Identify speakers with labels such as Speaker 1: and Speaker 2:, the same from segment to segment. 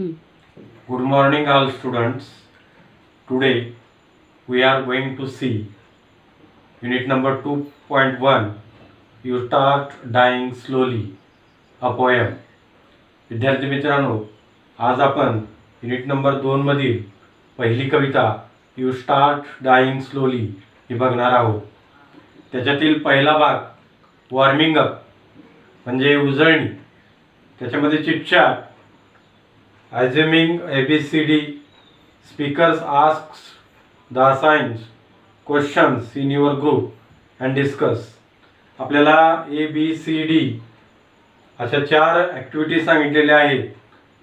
Speaker 1: Good morning, all students. Today we are going to see unit number 2.1. You start dying slowly. A poem. विद्यार्थी मित्रांनो, आज आपण unit number 2 मधील पहिली कविता you start dying slowly ही बघणार आहोत. त्याच्यातील पहिला भाग वॉर्मिंग अप म्हणजे उजळणी. त्याच्यामध्ये chitchat, assuming ABCD, speakers asks the assigned questions in your group and discuss. आपल्याला ABCD अशा 4 ॲक्टिव्हिटी सांगितलेल्या आहेत.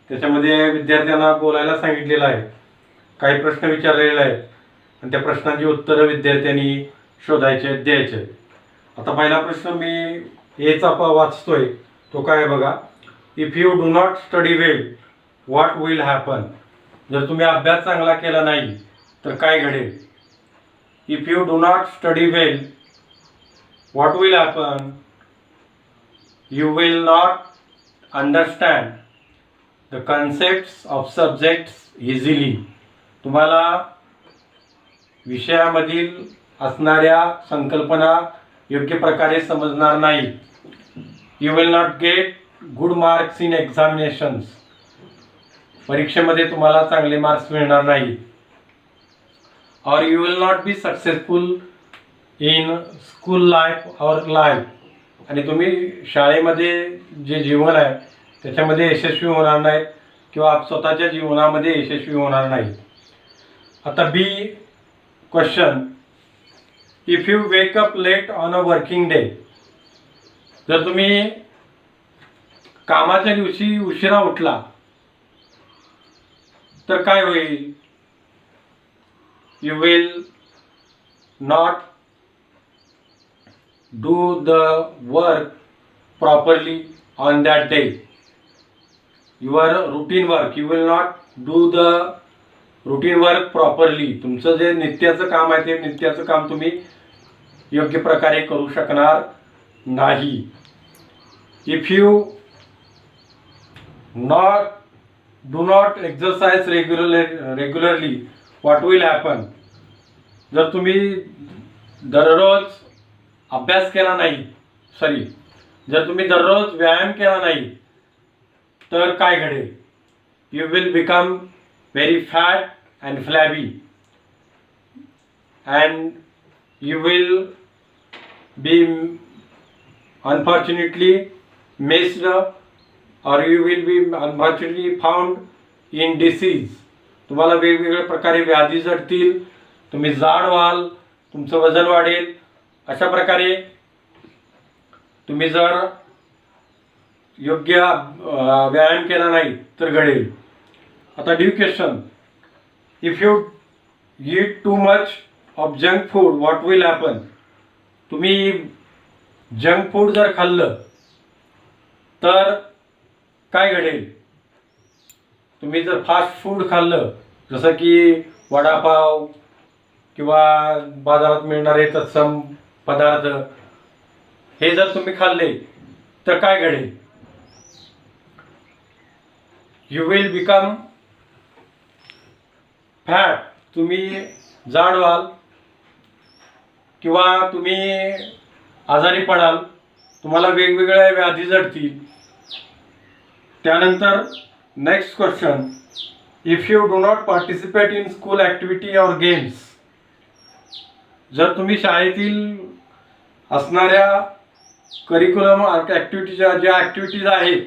Speaker 1: त्याच्यामध्ये विद्यार्थ्यांना बोलायला सांगितलेलं आहे, काही प्रश्न विचारलेले आहेत आणि त्या प्रश्नांची उत्तरं विद्यार्थ्यांनी शोधायचे द्यायचे. आता पहिला प्रश्न मी एचा वाचतोय, तो काय बघा. If you do not study well what will happen. जर तुम्ही अभ्यास चांगला केला नाही तर काय घडेल. If you do not study well what will happen. You will not understand the concepts of subjects easily. तुम्हाला विषयामधील असणाऱ्या संकल्पना योग्य प्रकारे समजणार नाही. You will not get good marks in examinations. परीक्षेमध्ये तुम्हाला चांगले मार्क्स मिळणार नाही. और you will not be successful in school life और लाईफ. आणि तुम्ही शाळेमध्ये जे जीवन आहे त्याच्यामध्ये यशस्वी होणार नाहीत किंवा स्वतःच्या जीवनामध्ये यशस्वी होणार नाही. आता B question. If you wake up late on a working day. जर तुम्ही कामाच्या दिवशी उशिरा उठला तर काय होईल. You will not do the work properly on that day. Your routine work. You will not do the routine work properly. तुमचं जे नित्याचं काम आहे ते नित्याचं काम तुम्ही योग्य प्रकारे करू शकणार नाही. If you do not exercise regularly what will happen. जर तुम्ही दररोज अभ्यास केला नाही, जर तुम्ही दररोज व्यायाम केला नाही तर काय घडेल. You will become very fat and flabby and you will be unfortunately missed or you will be unfortunately found in disease. तुम्हाला वेगवेगळ्या प्रकारे व्याधी जडतील, तुम्ही जाड व्हाल, तुमचं वजन वाढेल. अशा प्रकारे तुम्ही जर योग्य व्यायाम केला नाही तर घडेल. आता due question. If you eat too much of junk food what will happen. तुम्ही जंक फूड जर खाल्लं तर काय घडेल. तुम्ही जर फास्ट फूड खाल्लं जसं की वडापाव किंवा बाजारात मिळणारे तत्सम पदार्थ हे जर तुम्ही खाल्ले तर काय घडेल. You will become fat. तुम्ही जाड व्हाल किंवा तुम्ही आजारी पडाल, तुम्हाला वेगवेगळ्या व्याधी जडतील. त्यानंतर next question. If you do not participate in school activity और गेम्स. जर तुम्ही शाळेतील असणाऱ्या करिक्युलम ॲक्टिव्हिटीच्या ज्या ॲक्टिव्हिटीज आहेत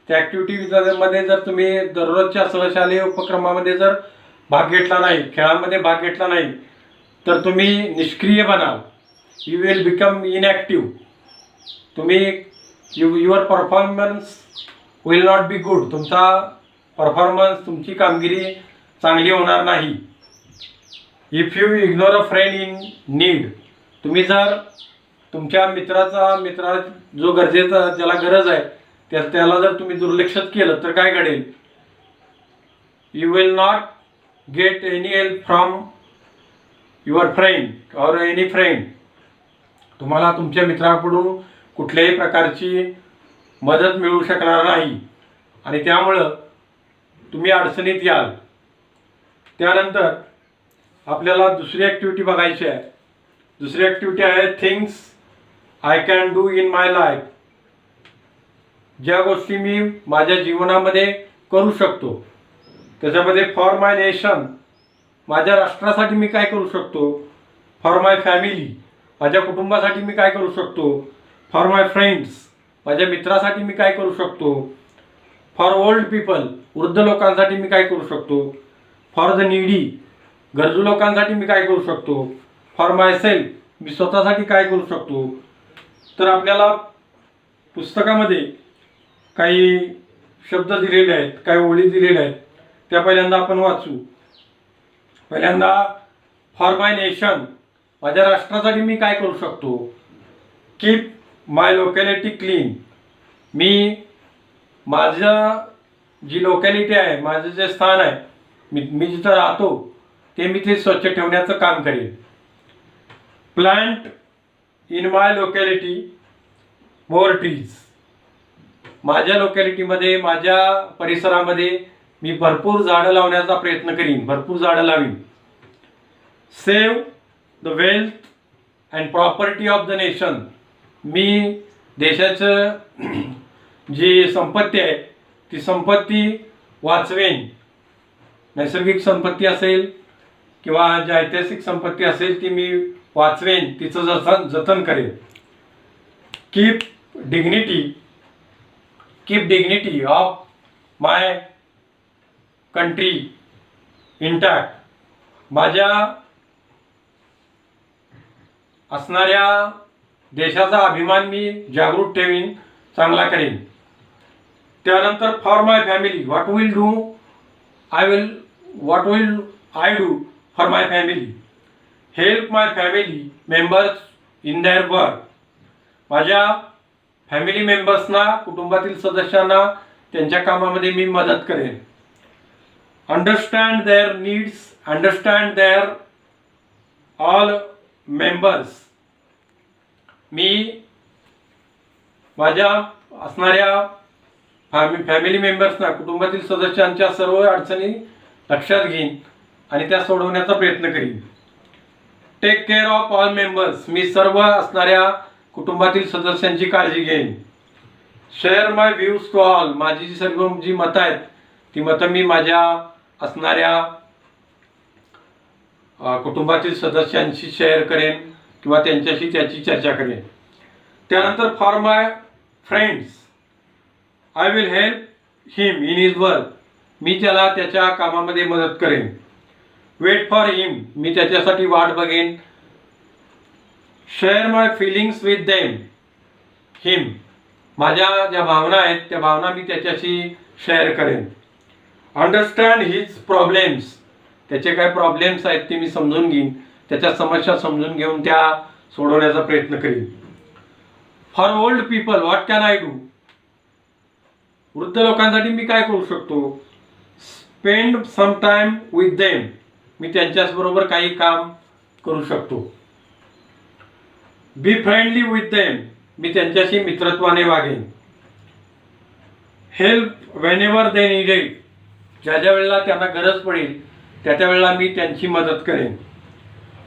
Speaker 1: त्या ॲक्टिव्हिटीजमध्ये जर तुम्ही दररोजच्या सहशालेय उपक्रमामध्ये जर भाग घेतला नाही, खेळामध्ये भाग घेतला नाही तर तुम्ही निष्क्रिय बनाल. You will become inactive. तुम्ही your performance will not be good. तुमचा परफॉर्मन्स, तुमची कामगिरी चांगली होणार नाही. If you ignore a friend in need. तुम्ही जर तुमच्या मित्रा जो गरजेचा ज्याला गरज आहे त्याला जर तुम्ही दुर्लक्षित केलं तर काय घडेल. You will not get any help from your friend और एनी फ्रेंड. तुम्हाला तुमच्या मित्राकडून कुठल्याही प्रकारची मदत मिळू शकणार नाही आणि त्यामुळं तुम्ही अडचणीत याल. त्यानंतर आपल्याला दुसरी ॲक्टिव्हिटी बघायची आहे. दुसरी ॲक्टिव्हिटी आहे things I can do in my life. ज्या गोष्टी मी माझ्या जीवनामध्ये करू शकतो. त्याच्यामध्ये फॉर माय नेशन, माझ्या राष्ट्रासाठी मी काय करू शकतो. फॉर माय फॅमिली, माझ्या कुटुंबासाठी मी काय करू शकतो. फॉर माय फ्रेंड्स, माझ्या मित्रासाठी मी काय करू शकतो. फॉर ओल्ड पीपल, वृद्ध लोकांसाठी मी काय करू शकतो. फॉर द नीडी, गरजू लोकांसाठी मी काय करू शकतो. फॉर माय सेल्फ, मी स्वतःसाठी काय करू शकतो. तर आपल्याला पुस्तकामध्ये काही शब्द दिलेले आहेत, काही ओळी दिलेल्या आहेत. त्या पहिल्यांदा आपण वाचू. पहिल्यांदा फॉर माय नेशन, माझ्या राष्ट्रासाठी मी काय करू शकतो. कीप माय लोकॅलिटी क्लीन, मी माझं जी लोकॅलिटी आहे, माझं जे स्थान आहे, मी जिथं राहतो ते मी ते स्वच्छ ठेवण्याचं काम करेन. Plant in my locality more trees, माझ्या लोकॅलिटीमध्ये, माझ्या परिसरामध्ये मी भरपूर झाडं लावण्याचा प्रयत्न करीन, भरपूर झाडं लावीन. Save the wealth and property of the nation, मी देशाचं जी संपत्ती आहे ती संपत्ती वाचवेन. नैसर्गिक संपत्ती असेल किंवा जी ऐतिहासिक संपत्ती असेल ती मी वाचवेन, तिचं जतन करेन. Keep dignity of my country intact, माझ्या असणाऱ्या देशाचा अभिमान मी जागृत ठेवीन, चांगला करेन. त्यानंतर for my family, what will I do for my family. Help my family members in their work, माझ्या फॅमिली मेंबर्सना, कुटुंबातील सदस्यांना त्यांच्या कामामध्ये मी मदत करेन. Understand their needs, understand their all members, मी माझ्या असणाऱ्या फॅमिली मेंबर्सना, कुटुंबातील सदस्यांच्या सर्व अडचणी लक्षात घेईन आणि त्या सोडवण्याचा प्रयत्न करीन. Take care of all members, मी सर्व असणाऱ्या कुटुंबातील सदस्यांची काळजी घेईन. Share my views to all, माझी सर्व जी मतं आहेत ती मतं मी माझ्या असणाऱ्या कुटुंबातील सदस्यांशी शेअर करेन किंवा त्यांच्याशी त्याची चर्चा करेन. त्यानंतर for my friends, I will help him in his work, मी त्याला त्याच्या कामामध्ये मदत करेन. वेट फॉर हिम, मी त्याच्यासाठी वाट बघेन. Share my feelings with them him, माझ्या ज्या भावना आहेत त्या भावना मी त्याच्याशी शेअर करेन. अंडरस्टँड हिज प्रॉब्लेम्स, त्याचे काय प्रॉब्लेम्स आहेत ते मी समजून घेईन, त्याच्या समस्या समजून घेऊन त्या सोडवण्याचा प्रयत्न करीन. For old people what can I do, वृद्ध लोकांसाठी मी काय करू शकतो. Spend some time with them, मी त्यांच्याबरोबर काही काम करू शकतो. बी फ्रेंडली विथ देम, मी त्यांच्याशी मित्रत्वाने वागेन. हेल्प व्हेनेवर दे नीडेड, ज्या ज्या वेळेला त्यांना गरज पडेल त्या त्या वेळेला मी त्यांची मदत करेन.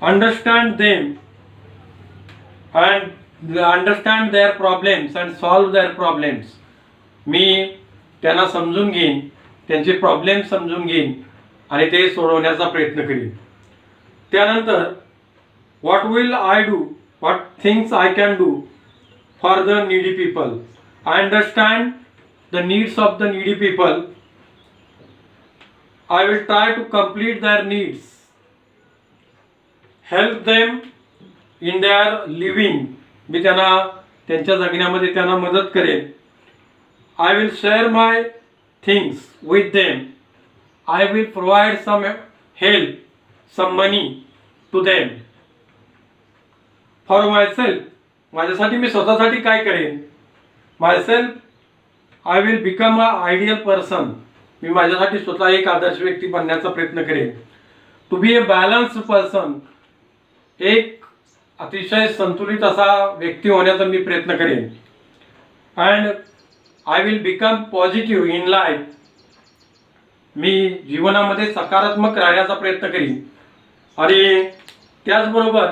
Speaker 1: Understand them and understand their problems and solve their problems, मी त्यांना समजून घेईन, त्यांचे प्रॉब्लेम समजून घेईन आणि ते सोडवण्याचा प्रयत्न करीन. त्यानंतर what will I do, what things I can do for the needy people. I understand the needs of the needy people. I will try to complete their needs, help them in their living, मी त्यांना त्यांच्या जगण्यामध्ये त्यांना मदत करेन. I will share my things with them. I will provide some help, some money to them. For myself, माझ्यासाठी मी स्वतःसाठी काय करेन. Myself, I will become an ideal person. मी माझ्यासाठी स्वतः एक आदर्श व्यक्ती बनण्याचा प्रयत्न करेन. To be a balanced person, एक अतिशय संतुलित असा व्यक्ती होण्याचा मी प्रयत्न करेन. And I will become positive in life, मी जीवनामध्ये सकारात्मक राहण्याचा प्रयत्न करीन आणि त्याचबरोबर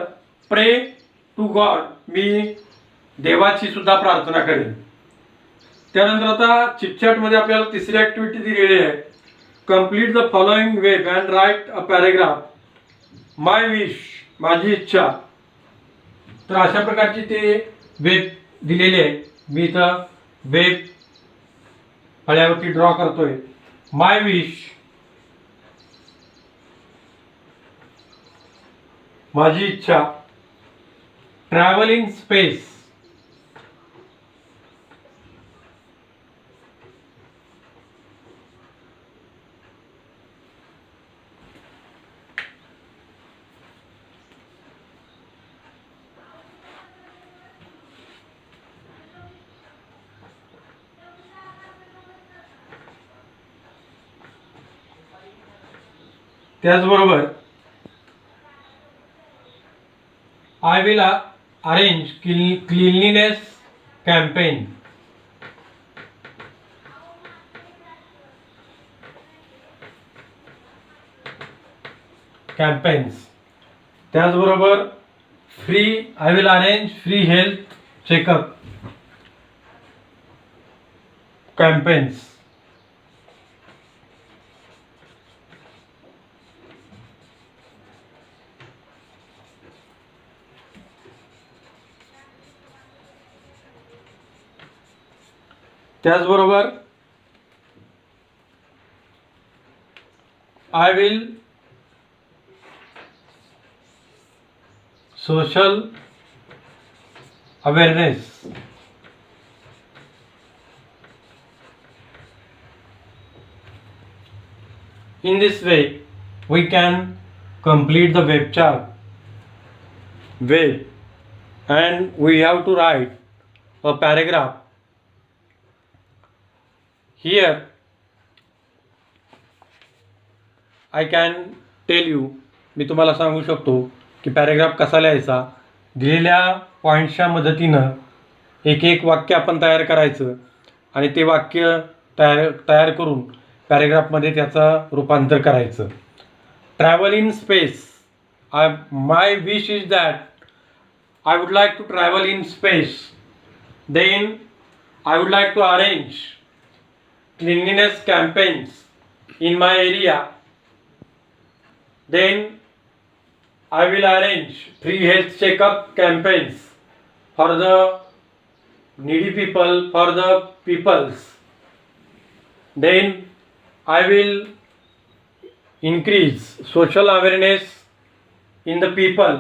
Speaker 1: प्रे टू गॉड, मी देवाची सुद्धा प्रार्थना करेन. त्यानंतर आता चिटचॅटमध्ये आपल्याला तिसरी ॲक्टिव्हिटी दिलेली आहे. Complete the following web and write a paragraph. My wish, माझी इच्छा. तर अशा प्रकारची ते वेब दिलेली आहे. मी इथं वेब फळ्यावरती ड्रॉ करतोय. माय विश, माझी इच्छा. ट्रॅव्हल इन स्पेस, त्याचबरोबर I will arrange cleanliness campaign. Campaigns. त्याचबरोबर I will arrange free health checkup campaigns. त्याचबरोबर I will social awareness. In this way, we can complete the web and we have to write a paragraph. Here I can tell you, मी तुम्हाला सांगू शकतो की paragraph कसा लिहायचा. दिलेल्या पॉईंट्सच्या मदतीनं एक वाक्य आपण तयार करायचं आणि ते वाक्य तयार करून पॅरेग्राफमध्ये त्याचं रूपांतर करायचं. Travel in space. My wish is that I would like to travel in space. Then I would like to arrange cleanliness campaigns in my area. Then I will arrange free health checkup campaigns for the needy people, for the peoples. Then I will increase social awareness in the people,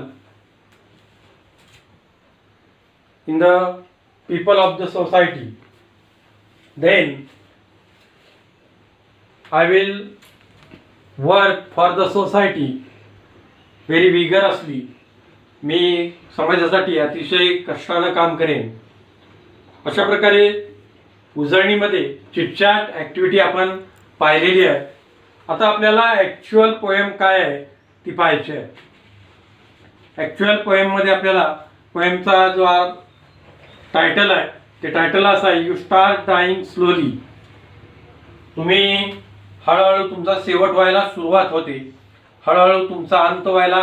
Speaker 1: in the people of the society. Then I will work for the society very vigorously. मी समाजासाठी अतिशय कष्टानं काम करेन. अशा प्रकारे उजळणीमध्ये chitchat activity आपण पाहिलेली आहे. आता आपल्याला ॲक्च्युअल पोएम काय आहे ती पाहायची आहे. ॲक्च्युअल पोएममध्ये आपल्याला पोएमचा जो टायटल आहे ते टायटल असं आहे, यू स्टार्ट डाईंग स्लोली. तुम्ही हळूहळू तुमचा शेवट व्हायला सुरुवात होते, हळूहळू तुमचा अंत व्हायला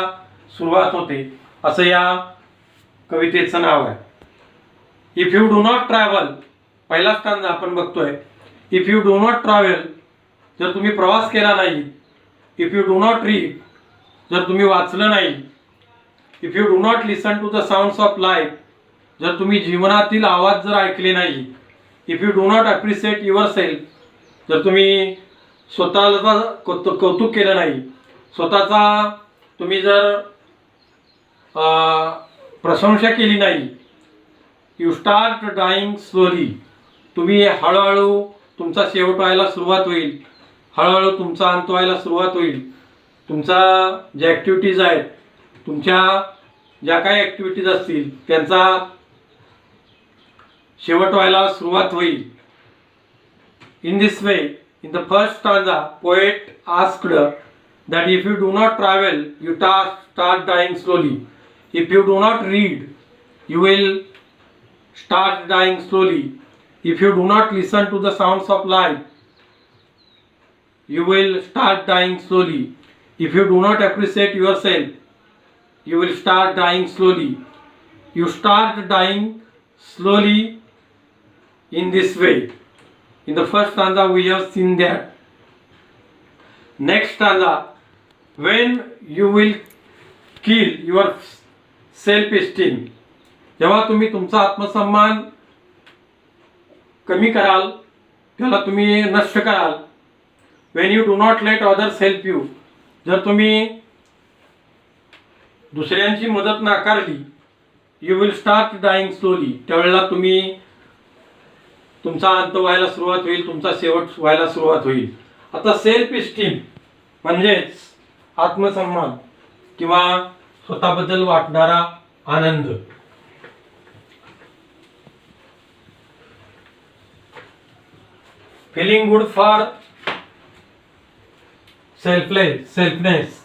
Speaker 1: सुरुवात होते, असं या कवितेचं नाव आहे. If you do not travel, पहिला स्टांजा आपण बघतोय. If you do not travel, जर तुम्ही प्रवास केला नाही. If you do not read, जर तुम्ही वाचलं नाही. If you do not listen to the sounds of life, जर तुम्ही जीवनातील आवाज जर ऐकले नाही. If you do not appreciate your self, जर तुम्ही स्वतःला कौतुक केलं नाही, स्वतःचा तुम्ही जर प्रशंसा केली नाही. यू स्टार्ट डाईंग स्लोली, तुम्ही हळूहळू तुमचा शेवट व्हायला सुरुवात होईल, हळूहळू तुमचा अंत व्हायला सुरुवात होईल. तुमचा ज्या ॲक्टिव्हिटीज आहेत, तुमच्या ज्या काही ॲक्टिव्हिटीज असतील त्यांचा शेवट व्हायला सुरुवात होईल. In this way, in the first stanza, poet asked that if you do not travel, you start dying slowly. If you do not read, you will start dying slowly. If you do not listen to the sounds of life, you will start dying slowly. If you do not appreciate yourself, you will start dying slowly. You start dying slowly in this way. In the first stanza we have seen that. Next stanza, when you will kill your self-esteem, जेव्हा तुम्ही तुमचा आत्मसन्मान कमी कराल, त्याला तुम्ही नष्ट कराल. when you do not let others help you, जर तुम्ही दुसऱ्यांची मदत नाकारली, you will start dying slowly, त्यावेळेला तुम्ही तुमचा अंत व्हायला सुरुवात होईल, तुमचा शेवट व्हायला सुरुवात होईल. आता सेल्फ इस्टीम म्हणजेच आत्मसन्मान किंवा स्वतःबद्दल वाटणारा आनंद. Feeling good for selfness.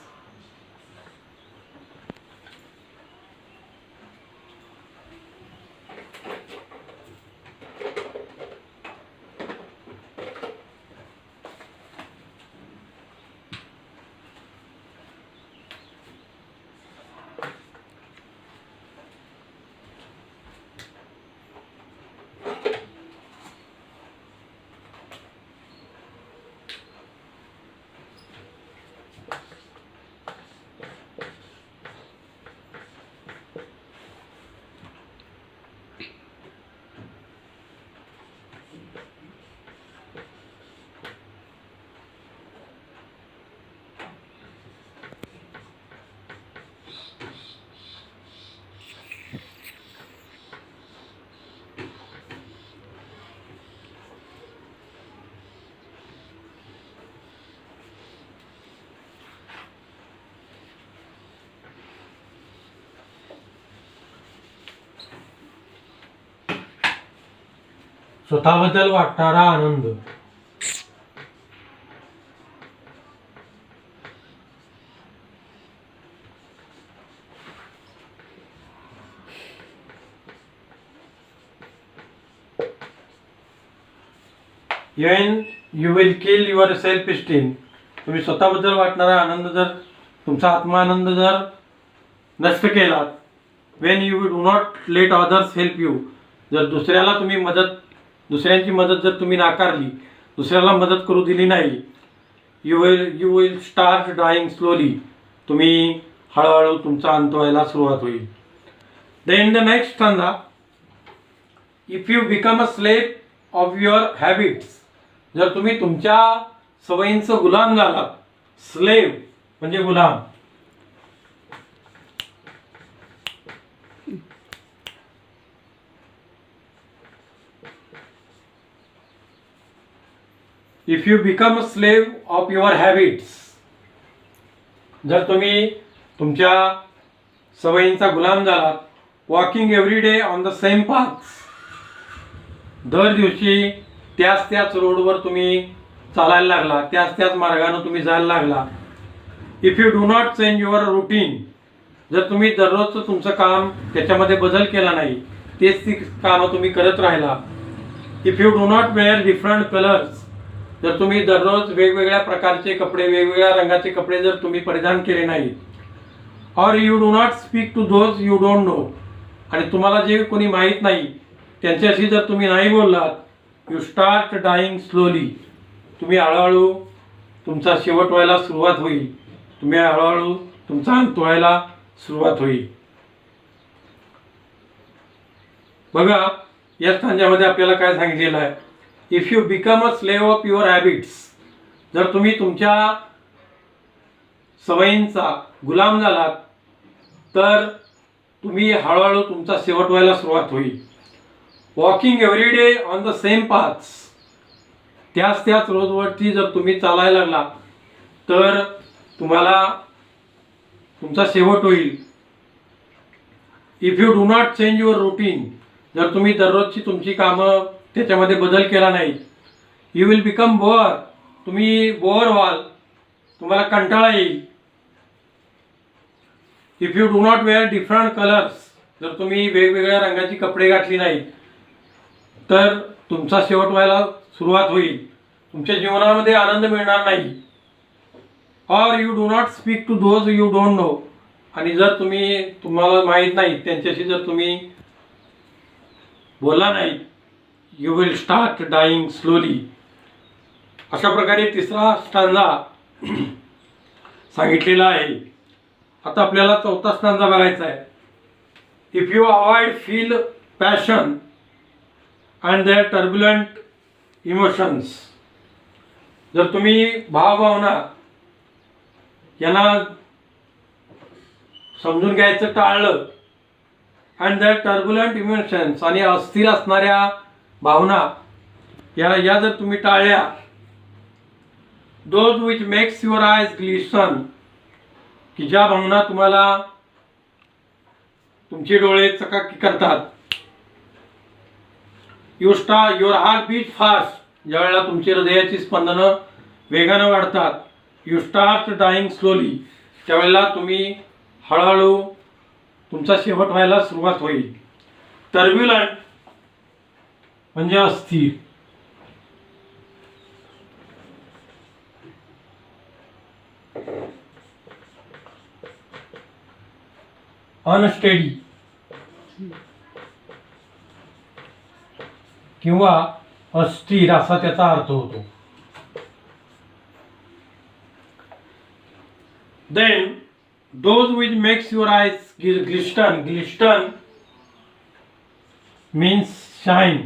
Speaker 1: स्वतःबद्दल वाटणारा आनंद. when you will kill your self esteem, तुम्ही स्वतःबद्दल वाटणारा आनंद जर तुमचा आत्मानंद जर नष्ट केला, when you do not let others help you, जर दुसऱ्यांची मदत जर तुम्ही नाकारली, दुसऱ्याला मदत करू दिली नाही, you will start dying slowly, तुम्ही हळूहळू तुमचा अंत व्हायला सुरुवात होईल. then the next stanza, if you become a slave of your habits, जर तुम्ही तुमच्या सवयींचं गुलाम झालात. स्लेव म्हणजे गुलाम. if you become a slave of your habits, जर तुम्ही तुमच्या सवयींचा गुलाम झालात. Walking every day on the same path, दर दिवशी त्याच रोडवर तुम्ही चालायला लागला, त्याच मार्गाने तुम्ही जायला लागला. If you do not change your routine, जर तुम्ही दररोजचं तुमचं काम त्याच्यामध्ये बदल केला नाही, तेच ती कामं तुम्ही करत राहिला. If you do not wear different colours, जर तुम्ही दररोज वेगवेगळ्या प्रकारचे कपडे, वेगवेगळ्या रंगाचे कपडे जर तुम्ही परिधान केले नाही. Or you do not speak to those you don't know, आणि तुम्हाला जे कोणी माहीत नाही त्यांच्याशी जर तुम्ही नाही बोललात, यू स्टार्ट डाईंग स्लोली, तुम्ही हळूहळू तुमचा शेवट व्हायला सुरुवात होईल, तुम्ही हळूहळू तुमचा अंत व्हायला सुरुवात होईल. बघा या स्टांजामध्ये आपल्याला काय सांगितलेलं आहे. If you become a slave of your habits, जर तुम्ही तुमच्या सवयींचा गुलाम झालात, तर तुम्ही हळूहळू तुमचा शेवट व्हायला सुरुवात होईल. Walking every day on the same paths, त्याच रोडवरती जर तुम्ही चालायला लागला, तर तुम्हाला तुमचा शेवट होईल. If you do not change your routine, जर तुम्ही दररोजची तुमची कामं त्याच्यामध्ये बदल केला नाही, यू विल बिकम बोअर, तुम्ही बोअर व्हाल, तुम्हाला कंटाळा येईल. If you do not wear different colours, जर तुम्ही वेगवेगळ्या रंगाची कपडे घातली नाही, तर तुमचा शेवट व्हायला सुरुवात होईल, तुमच्या जीवनामध्ये आनंद मिळणार नाही. Or you do not speak to those you don't know. आणि जर तुम्हाला माहीत नाही त्यांच्याशी जर तुम्ही बोलला नाही, you will start dying slowly. अशा प्रकारे तिसरा स्टांजा सांगितलेला आहे. आता आपल्याला चौथा स्टांजा बघायचा आहे. If you avoid feel passion and their turbulent emotions. जर तुम्ही भावभावना यांना समजून घ्यायचं टाळलं, अँड देअर टर्ब्युलंट इमोशन्स आणि अस्थिर असणाऱ्या भावना या जर तुम्ही टाळल्या, those which makes your eyes glisten, की ज्या भावना तुम्हाला तुमचे डोळे चकाकी करतात. Your heart beat fast. ज्यावेळेला तुमची हृदयाची स्पंदनं वेगानं वाढतात. You start dying slowly. त्यावेळेला तुम्ही हळूहळू तुमचा शेवट व्हायला सुरुवात होईल. टर्ब्युलंट म्हणजे अस्थिर. अनस्टेडी किंवा अस्थिर असा त्याचा अर्थ होतो. Then those which makes your eyes glisten means shine.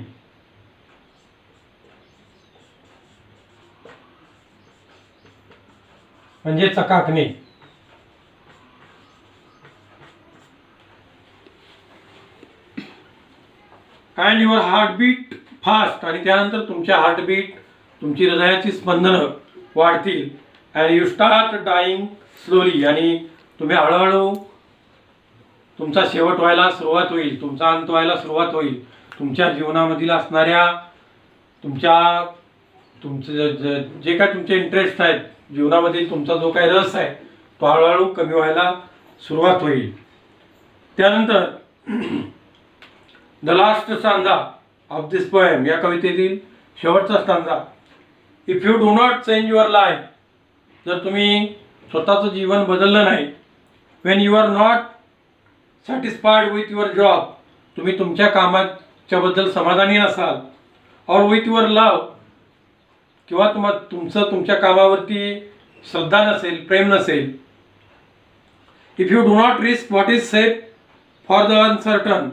Speaker 1: म्हणजे चकाकणे. And your heartbeat fast. आणि त्यानंतर तुमच्या हार्टबीट तुमची हृदयाची स्पंदनं वाढतील. And you start dying slowly. आणि तुम्ही हळूहळू तुमचा शेवट व्हायला सुरुवात होईल, तुमचा अंत व्हायला सुरुवात होईल. तुमच्या जीवनामधील असणाऱ्या तुमचं जे काय तुमचे इंटरेस्ट आहेत, जीवनामधील तुमचा जो काही रस आहे तो हळूहळू कमी व्हायला सुरुवात होईल. त्यानंतर the last stanza of this poem, या कवितेतील शेवटचा stanza. If you do not change your life. जर तुम्ही स्वतःचं जीवन बदललं नाही, when you are not satisfied with your job, तुम्ही तुमच्या कामाच्याबद्दल समाधानी नसाल, और विथ युअर लव, किंवा तुमच्या कामावरती श्रद्धा नसेल, प्रेम नसेल. If you do not risk what is safe for the uncertain.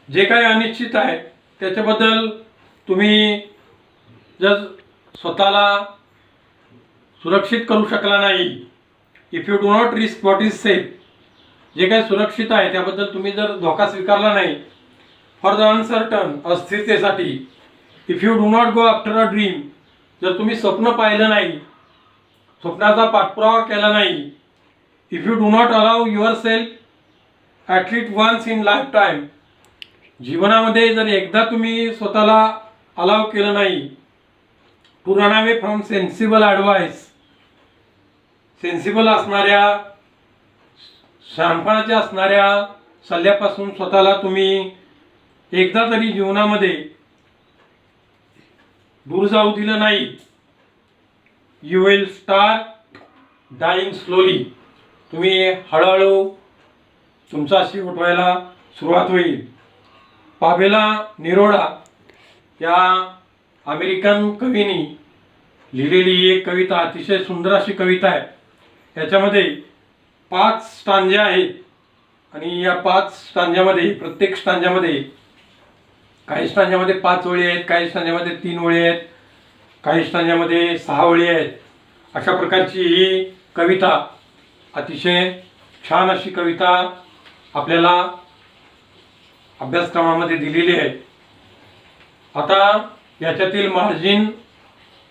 Speaker 1: जे काही अनिश्चित आहे त्याच्याबद्दल तुम्ही जर स्वतःला सुरक्षित करू शकला नाही. If you do not risk what is safe. जे काही सुरक्षित आहे त्याबद्दल तुम्ही जर धोका स्वीकारला नाही, फॉर द अनसर्टन, अस्थिरतेसाठी. If you do not go after a dream. जर तुम्ही स्वप्न पाहिलं नाही, स्वप्नाचा पाठपुरावा केला नाही. If you do not allow yourself at least once in lifetime. जीवनामध्ये जर एकदा तुम्ही स्वतःला अलाव केलं नाही to run away from sensible advice. Sensible असणाऱ्या, शहाणपणाच्या असणाऱ्या सल्ल्यापासून स्वतःला तुम्ही एकदा तरी जीवनामध्ये दूर जाऊ दिलं नाही, you will start dying slowly. तुम्ही हळूहळू तुमचा शेवट व्हायला सुरुवात होईल. पावेला नेरुडा या अमेरिकन कवीनी लिहिलेली एक कविता, अतिशय सुंदर अशी कविता आहे. याच्यामध्ये 5 स्टांजे आहेत आणि या 5 स्टांज्यामध्ये, प्रत्येक स्टांज्यामध्ये, काही स्टांज्यामध्ये 5 ओळी आहेत, काही स्टांज्यामध्ये 3 ओळी आहेत, काही स्टांज्यामध्ये 6 ओळी आहेत. अशा प्रकारची ही कविता, अतिशय छान अशी कविता आपल्याला अभ्यासक्रमामध्ये दिलेली आहे. आता याच्यातील मार्जिन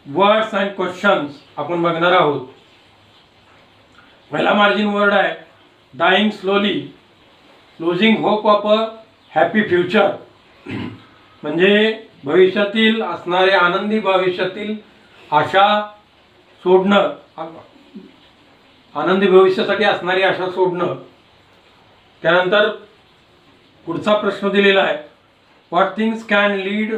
Speaker 1: वर्ड्स अँड क्वेश्चन्स आपण बघणार आहोत. पहिला मार्जिन वर्ड आहे dying slowly, losing hope of a happy future. म्हणजे भविष्यातील असणारे, आनंदी भविष्यातील आशा सोडणं, आनंदी भविष्यासाठी असणारी आशा सोडणं. त्यानंतर पुढचा प्रश्न दिलेला आहे, व्हॉट थिंग्स कॅन लीड